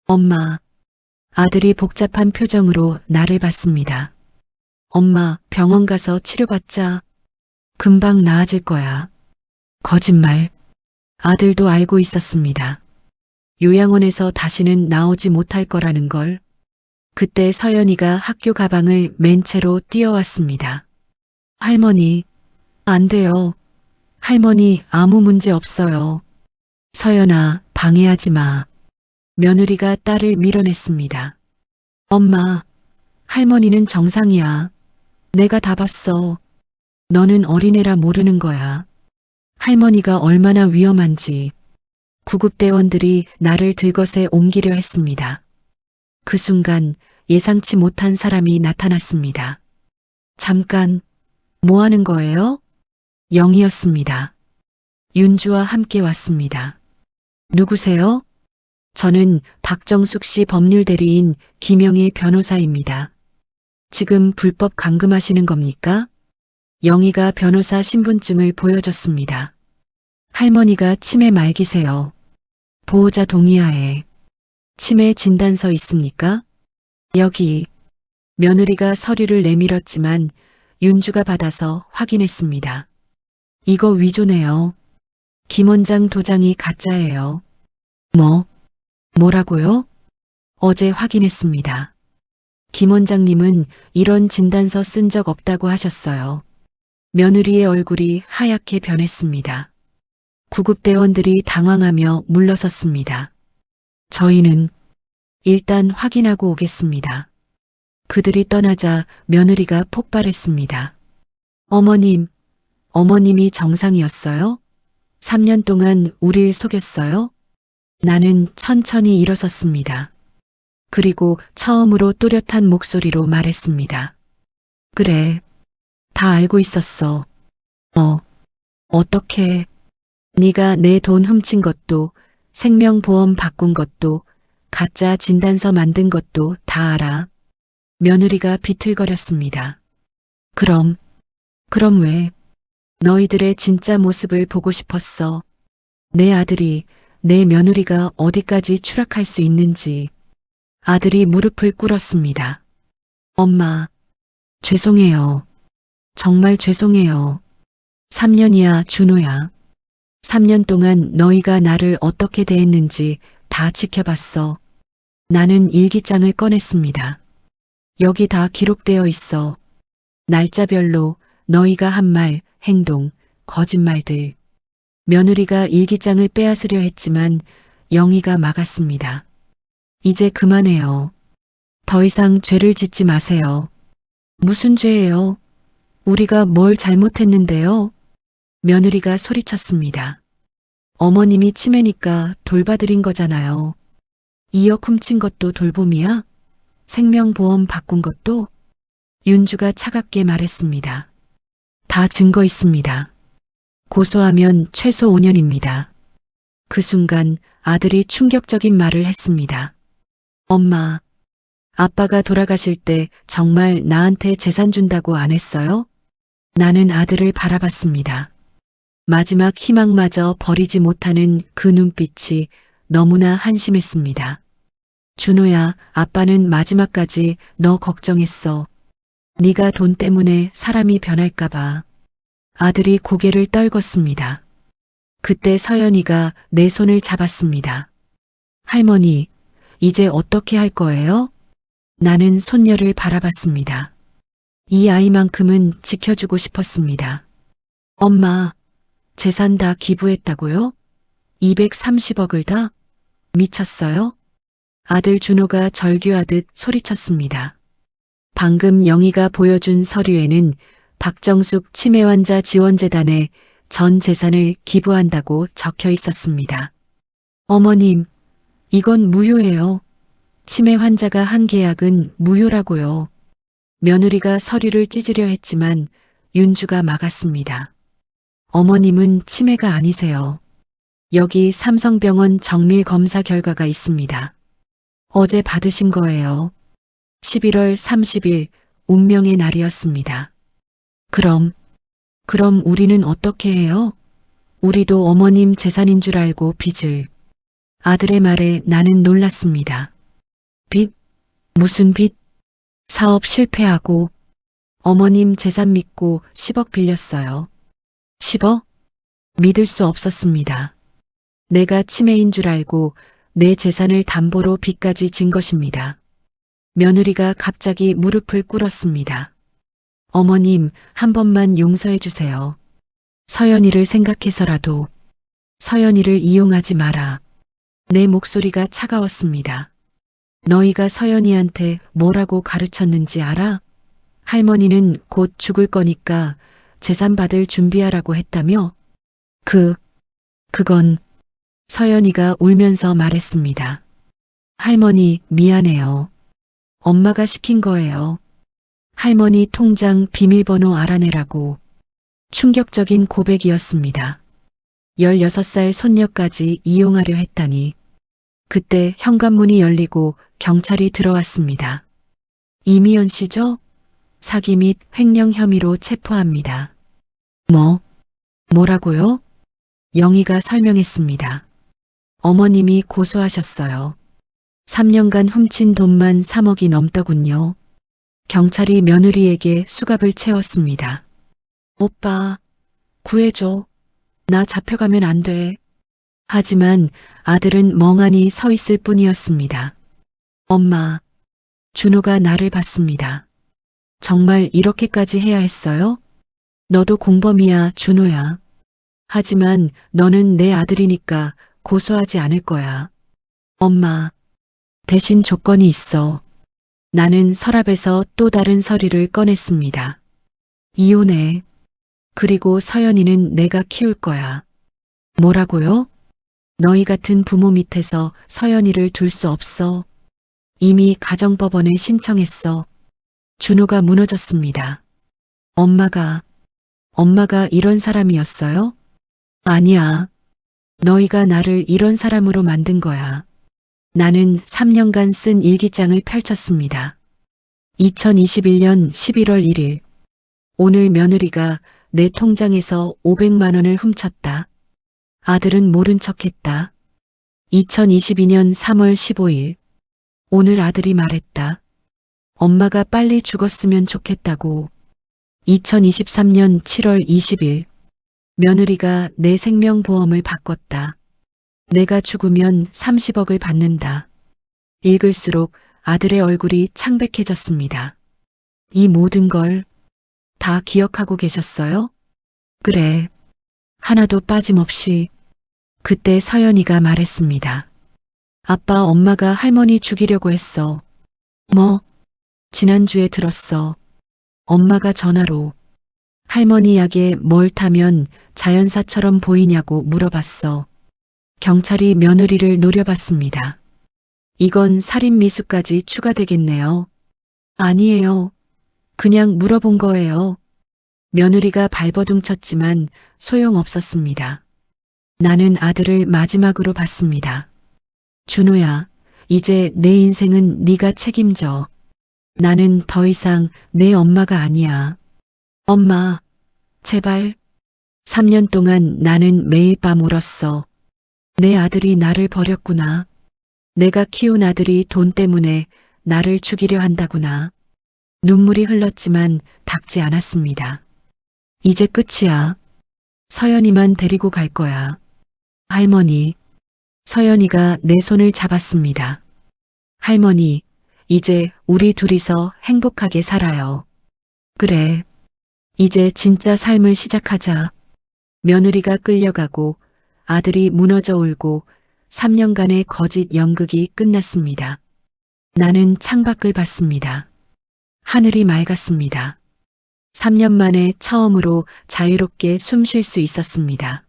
엄마. 아들이 복잡한 표정으로 나를 봤습니다. 엄마, 병원 가서 치료받자. 금방 나아질 거야. 거짓말. 아들도 알고 있었습니다. 요양원에서 다시는 나오지 못할 거라는 걸. 그때 서연이가 학교 가방을 맨 채로 뛰어왔습니다. 할머니, 안 돼요. 할머니, 아무 문제 없어요. 서연아, 방해하지 마. 며느리가 딸을 밀어냈습니다. 엄마, 할머니는 정상이야. 내가 다 봤어. 너는 어린애라 모르는 거야. 할머니가 얼마나 위험한지. 구급대원들이 나를 들것에 옮기려 했습니다. 그 순간 예상치 못한 사람이 나타났습니다. 잠깐, 뭐 하는 거예요? 영희였습니다. 윤주와 함께 왔습니다. 누구세요? 저는 박정숙 씨 법률 대리인 김영희 변호사입니다. 지금 불법 감금하시는 겁니까? 영희가 변호사 신분증을 보여줬습니다. 할머니가 치매 말기세요. 보호자 동의하에. 치매 진단서 있습니까? 여기. 며느리가 서류를 내밀었지만 윤주가 받아서 확인했습니다. 이거 위조네요. 김 원장 도장이 가짜예요. 뭐라고요? 어제 확인했습니다. 김 원장님은 이런 진단서 쓴 적 없다고 하셨어요. 며느리의 얼굴이 하얗게 변했습니다. 구급대원들이 당황하며 물러섰습니다. 저희는 일단 확인하고 오겠습니다. 그들이 떠나자 며느리가 폭발했습니다. 어머님이 정상이었어요? 3년 동안 우릴 속였어요? 나는 천천히 일어섰습니다. 그리고 처음으로 또렷한 목소리로 말했습니다. 그래, 다 알고 있었어. 어떻게? 네가 내 돈 훔친 것도, 생명보험 바꾼 것도, 가짜 진단서 만든 것도 다 알아. 며느리가 비틀거렸습니다. 그럼 왜? 너희들의 진짜 모습을 보고 싶었어. 내 아들이, 내 며느리가 어디까지 추락할 수 있는지. 아들이 무릎을 꿇었습니다. 엄마, 죄송해요. 정말 죄송해요. 3년이야, 준호야. 3년 동안 너희가 나를 어떻게 대했는지 다 지켜봤어. 나는 일기장을 꺼냈습니다. 여기 다 기록되어 있어. 날짜별로 너희가 한 말, 행동, 거짓말들. 며느리가 일기장을 빼앗으려 했지만 영희가 막았습니다. 이제 그만해요. 더 이상 죄를 짓지 마세요. 무슨 죄예요? 우리가 뭘 잘못했는데요? 며느리가 소리쳤습니다. 어머님이 치매니까 돌봐드린 거잖아요. 2억 훔친 것도 돌봄이야? 생명보험 바꾼 것도? 윤주가 차갑게 말했습니다. 다 증거 있습니다. 고소하면 최소 5년입니다. 그 순간 아들이 충격적인 말을 했습니다. 엄마, 아빠가 돌아가실 때 정말 나한테 재산 준다고 안 했어요? 나는 아들을 바라봤습니다. 마지막 희망마저 버리지 못하는 그 눈빛이 너무나 한심했습니다. 준호야, 아빠는 마지막까지 너 걱정했어. 네가 돈 때문에 사람이 변할까봐. 아들이 고개를 떨궜습니다. 그때 서연이가 내 손을 잡았습니다. 할머니, 이제 어떻게 할 거예요? 나는 손녀를 바라봤습니다. 이 아이만큼은 지켜주고 싶었습니다. 엄마, 재산 다 기부했다고요? 230억을 다? 미쳤어요? 아들 준호가 절규하듯 소리쳤습니다. 방금 영희가 보여준 서류에는 박정숙 치매환자 지원재단에 전 재산을 기부한다고 적혀 있었습니다. 어머님, 이건 무효예요. 치매 환자가 한 계약은 무효라고요. 며느리가 서류를 찢으려 했지만 윤주가 막았습니다. 어머님은 치매가 아니세요. 여기 삼성병원 정밀 검사 결과가 있습니다. 어제 받으신 거예요. 11월 30일 운명의 날이었습니다. 그럼 우리는 어떻게 해요? 우리도 어머님 재산인 줄 알고 빚을. 아들의 말에 나는 놀랐습니다. 빚? 무슨 빚? 사업 실패하고 어머님 재산 믿고 10억 빌렸어요. 10억? 믿을 수 없었습니다. 내가 치매인 줄 알고 내 재산을 담보로 빚까지 진 것입니다. 며느리가 갑자기 무릎을 꿇었습니다. 어머님, 한 번만 용서해 주세요. 서연이를 생각해서라도 서연이를 이용하지 마라. 내 목소리가 차가웠습니다. 너희가 서연이한테 뭐라고 가르쳤는지 알아? 할머니는 곧 죽을 거니까 재산 받을 준비하라고 했다며? 그건 서연이가 울면서 말했습니다. 할머니, 미안해요. 엄마가 시킨 거예요. 할머니 통장 비밀번호 알아내라고. 충격적인 고백이었습니다. 16살 손녀까지 이용하려 했다니. 그때 현관문이 열리고 경찰이 들어왔습니다. 이미연 씨죠? 사기 및 횡령 혐의로 체포합니다. 뭐라고요? 영희가 설명했습니다. 어머님이 고소하셨어요. 3년간 훔친 돈만 3억이 넘더군요. 경찰이 며느리에게 수갑을 채웠습니다. 오빠, 구해줘. 나 잡혀가면 안 돼. 하지만 아들은 멍하니 서 있을 뿐이었습니다. 엄마, 준호가 나를 봤습니다. 정말 이렇게까지 해야 했어요? 너도 공범이야, 준호야. 하지만 너는 내 아들이니까 고소하지 않을 거야. 엄마, 대신 조건이 있어. 나는 서랍에서 또 다른 서류를 꺼냈습니다. 이혼해. 그리고 서연이는 내가 키울 거야. 뭐라고요? 너희 같은 부모 밑에서 서연이를 둘 수 없어. 이미 가정법원에 신청했어. 준호가 무너졌습니다. 엄마가 이런 사람이었어요? 아니야. 너희가 나를 이런 사람으로 만든 거야. 나는 3년간 쓴 일기장을 펼쳤습니다. 2021년 11월 1일. 오늘 며느리가 내 통장에서 500만 원을 훔쳤다. 아들은 모른 척했다. 2022년 3월 15일. 오늘 아들이 말했다. 엄마가 빨리 죽었으면 좋겠다고. 2023년 7월 20일. 며느리가 내 생명보험을 바꿨다. 내가 죽으면 30억을 받는다. 읽을수록 아들의 얼굴이 창백해졌습니다. 이 모든 걸 다 기억하고 계셨어요? 그래. 하나도 빠짐없이. 그때 서연이가 말했습니다. 아빠, 엄마가 할머니 죽이려고 했어. 뭐? 지난주에 들었어. 엄마가 전화로. 할머니 약에 뭘 타면 자연사처럼 보이냐고 물어봤어. 경찰이 며느리를 노려봤습니다. 이건 살인미수까지 추가되겠네요. 아니에요. 그냥 물어본 거예요. 며느리가 발버둥 쳤지만 소용없었습니다. 나는 아들을 마지막으로 봤습니다. 준호야, 이제 내 인생은 네가 책임져. 나는 더 이상 내 엄마가 아니야. 엄마, 제발. 3년 동안 나는 매일 밤 울었어. 내 아들이 나를 버렸구나. 내가 키운 아들이 돈 때문에 나를 죽이려 한다구나. 눈물이 흘렀지만 닦지 않았습니다. 이제 끝이야. 서연이만 데리고 갈 거야. 할머니. 서연이가 내 손을 잡았습니다. 할머니, 이제 우리 둘이서 행복하게 살아요. 그래. 이제 진짜 삶을 시작하자. 며느리가 끌려가고 아들이 무너져 울고 3년간의 거짓 연극이 끝났습니다. 나는 창밖을 봤습니다. 하늘이 맑았습니다. 3년 만에 처음으로 자유롭게 숨 쉴 수 있었습니다.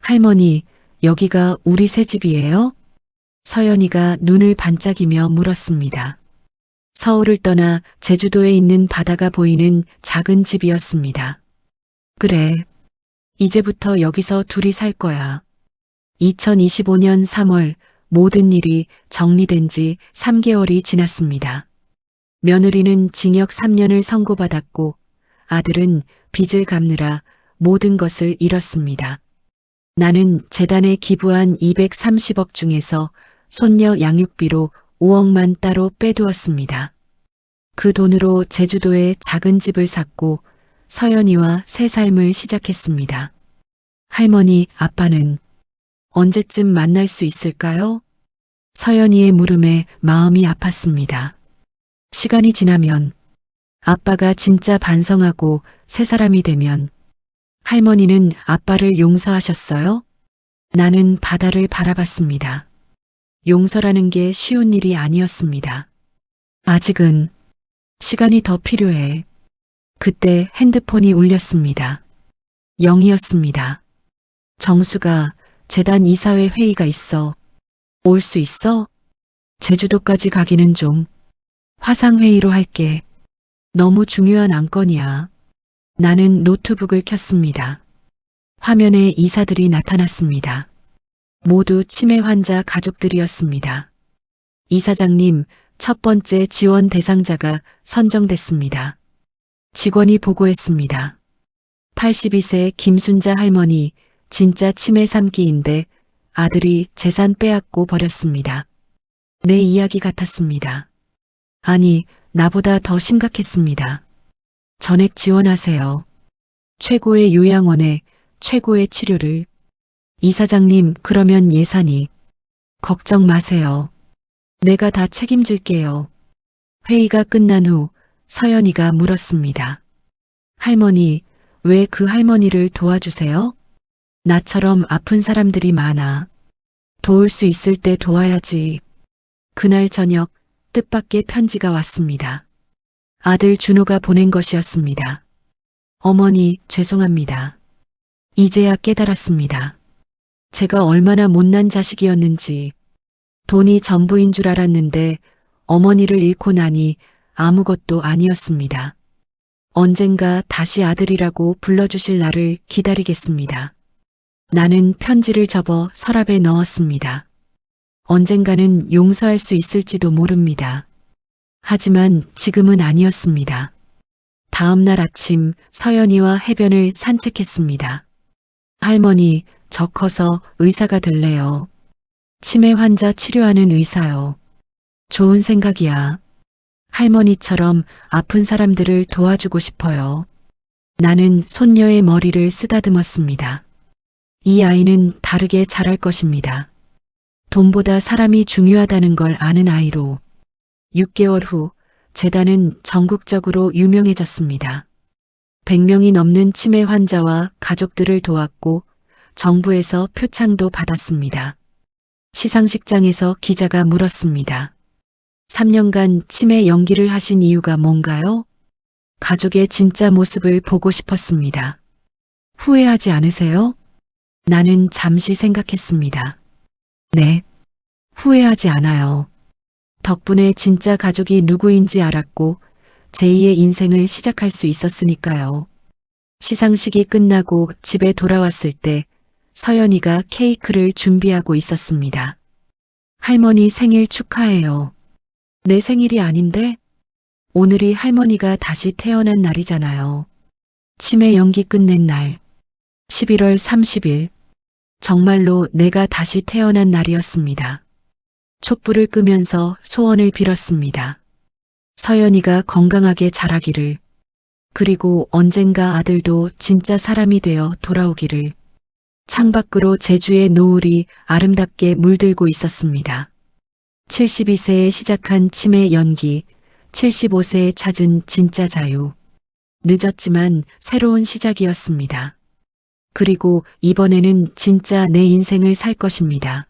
할머니, 여기가 우리 새 집이에요? 서연이가 눈을 반짝이며 물었습니다. 서울을 떠나 제주도에 있는 바다가 보이는 작은 집이었습니다. 그래. 이제부터 여기서 둘이 살 거야. 2025년 3월 모든 일이 정리된 지 3개월이 지났습니다. 며느리는 징역 3년을 선고받았고 아들은 빚을 갚느라 모든 것을 잃었습니다. 나는 재단에 기부한 230억 중에서 손녀 양육비로 5억만 따로 빼두었습니다. 그 돈으로 제주도에 작은 집을 샀고 서연이와 새 삶을 시작했습니다. 할머니, 아빠는 언제쯤 만날 수 있을까요? 서연이의 물음에 마음이 아팠습니다. 시간이 지나면, 아빠가 진짜 반성하고 새 사람이 되면, 할머니는 아빠를 용서하셨어요? 나는 바다를 바라봤습니다. 용서라는 게 쉬운 일이 아니었습니다. 아직은 시간이 더 필요해. 그때 핸드폰이 울렸습니다. 0이었습니다. 정수가 재단 이사회 회의가 있어. 올 수 있어? 제주도까지 가기는 좀. 화상회의로 할게. 너무 중요한 안건이야. 나는 노트북을 켰습니다. 화면에 이사들이 나타났습니다. 모두 치매 환자 가족들이었습니다. 이사장님, 첫 번째 지원 대상자가 선정됐습니다. 직원이 보고했습니다. 82세 김순자 할머니, 진짜 치매 3기인데 아들이 재산 빼앗고 버렸습니다. 내 이야기 같았습니다. 아니, 나보다 더 심각했습니다. 전액 지원하세요. 최고의 요양원에 최고의 치료를. 이사장님, 그러면 예산이. 걱정 마세요. 내가 다 책임질게요. 회의가 끝난 후 서연이가 물었습니다. 할머니, 왜 그 할머니를 도와주세요? 나처럼 아픈 사람들이 많아. 도울 수 있을 때 도와야지. 그날 저녁 뜻밖의 편지가 왔습니다. 아들 준호가 보낸 것이었습니다. 어머니, 죄송합니다. 이제야 깨달았습니다. 제가 얼마나 못난 자식이었는지. 돈이 전부인 줄 알았는데 어머니를 잃고 나니 아무것도 아니었습니다. 언젠가 다시 아들이라고 불러주실 날을 기다리겠습니다. 나는 편지를 접어 서랍에 넣었습니다. 언젠가는 용서할 수 있을지도 모릅니다. 하지만 지금은 아니었습니다. 다음 날 아침 서연이와 해변을 산책했습니다. 할머니, 저 커서 의사가 될래요. 치매 환자 치료하는 의사요. 좋은 생각이야. 할머니처럼 아픈 사람들을 도와주고 싶어요. 나는 손녀의 머리를 쓰다듬었습니다. 이 아이는 다르게 자랄 것입니다. 돈보다 사람이 중요하다는 걸 아는 아이로. 6개월 후 재단은 전국적으로 유명해졌습니다. 100명이 넘는 치매 환자와 가족들을 도왔고 정부에서 표창도 받았습니다. 시상식장에서 기자가 물었습니다. 3년간 치매 연기를 하신 이유가 뭔가요? 가족의 진짜 모습을 보고 싶었습니다. 후회하지 않으세요? 나는 잠시 생각했습니다. 네, 후회하지 않아요. 덕분에 진짜 가족이 누구인지 알았고 제2의 인생을 시작할 수 있었으니까요. 시상식이 끝나고 집에 돌아왔을 때 서연이가 케이크를 준비하고 있었습니다. 할머니 생일 축하해요. 내 생일이 아닌데? 오늘이 할머니가 다시 태어난 날이잖아요. 치매 연기 끝낸 날. 11월 30일. 정말로 내가 다시 태어난 날이었습니다. 촛불을 끄면서 소원을 빌었습니다. 서연이가 건강하게 자라기를. 그리고 언젠가 아들도 진짜 사람이 되어 돌아오기를. 창밖으로 제주의 노을이 아름답게 물들고 있었습니다. 72세에 시작한 치매 연기, 75세에 찾은 진짜 자유. 늦었지만 새로운 시작이었습니다. 그리고 이번에는 진짜 내 인생을 살 것입니다.